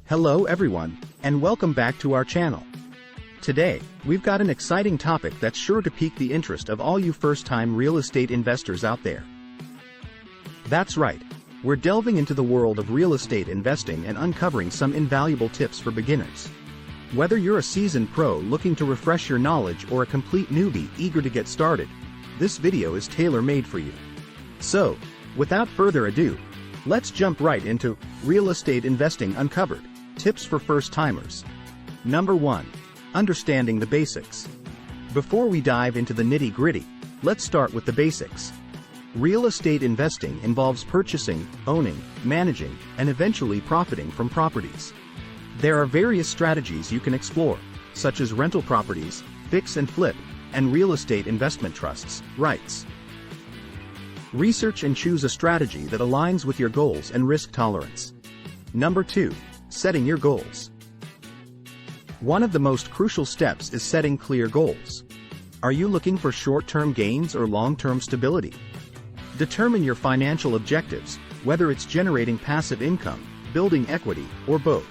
Hello everyone, and welcome back to our channel. Today, we've got an exciting topic that's sure to pique the interest of all you first-time real estate investors out there. That's right, we're delving into the world of real estate investing and uncovering some invaluable tips for beginners. Whether you're a seasoned pro looking to refresh your knowledge or a complete newbie eager to get started, this video is tailor-made for you. So, without further ado, let's jump right into Real Estate Investing Uncovered, Tips for First-Timers. Number 1. Understanding the basics. Before we dive into the nitty-gritty, let's start with the basics. Real estate investing involves purchasing, owning, managing, and eventually profiting from properties. There are various strategies you can explore, such as rental properties, fix and flip, and real estate investment trusts, REITs. Research and choose a strategy that aligns with your goals and risk tolerance. Number 2. Setting your goals. One of the most crucial steps is setting clear goals. Are you looking for short-term gains or long-term stability? Determine your financial objectives, whether it's generating passive income, building equity, or both.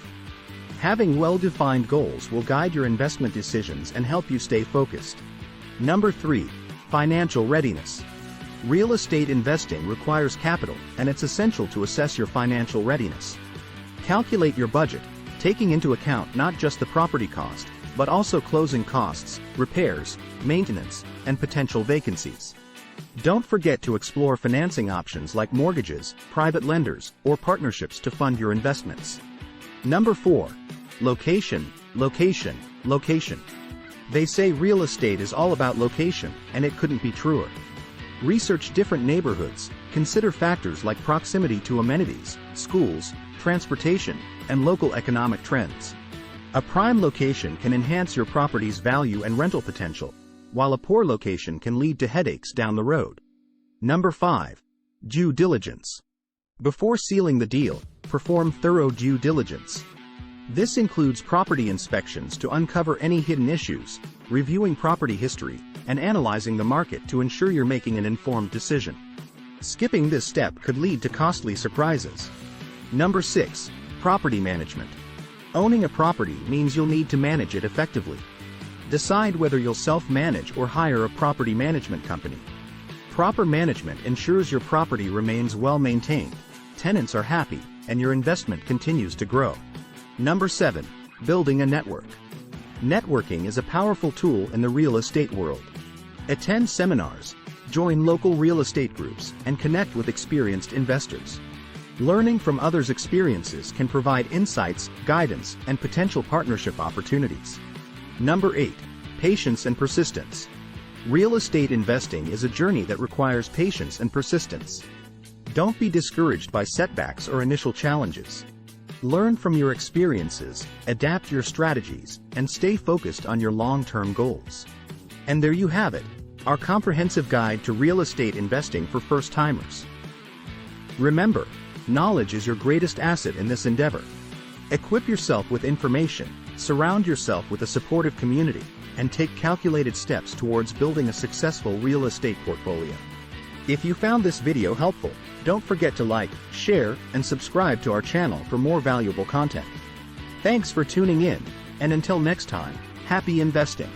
Having well-defined goals will guide your investment decisions and help you stay focused. Number 3. Financial readiness. Real estate investing requires capital, and it's essential to assess your financial readiness. Calculate your budget, taking into account not just the property cost, but also closing costs, repairs, maintenance, and potential vacancies. Don't forget to explore financing options like mortgages, private lenders, or partnerships to fund your investments. Number 4. Location, location, location. They say real estate is all about location, and it couldn't be truer. Research different neighborhoods, consider factors like proximity to amenities, schools, transportation, and local economic trends. A prime location can enhance your property's value and rental potential, while a poor location can lead to headaches down the road. Number 5. Due diligence. Before sealing the deal, perform thorough due diligence. This includes property inspections to uncover any hidden issues, reviewing property history, and analyzing the market to ensure you're making an informed decision. Skipping this step could lead to costly surprises. Number 6. Property management. Owning a property means you'll need to manage it effectively. Decide whether you'll self-manage or hire a property management company. Proper management ensures your property remains well-maintained, tenants are happy, and your investment continues to grow. Number 7. Building a network. Networking is a powerful tool in the real estate world. Attend seminars, join local real estate groups, and connect with experienced investors. Learning from others' experiences can provide insights, guidance, and potential partnership opportunities. Number 8. Patience and persistence. Real estate investing is a journey that requires patience and persistence. Don't be discouraged by setbacks or initial challenges. Learn from your experiences, adapt your strategies, and stay focused on your long-term goals. And there you have it, our comprehensive guide to real estate investing for first-timers. Remember, knowledge is your greatest asset in this endeavor. Equip yourself with information, surround yourself with a supportive community, and take calculated steps towards building a successful real estate portfolio. If you found this video helpful, don't forget to like, share, and subscribe to our channel for more valuable content. Thanks for tuning in, and until next time, happy investing.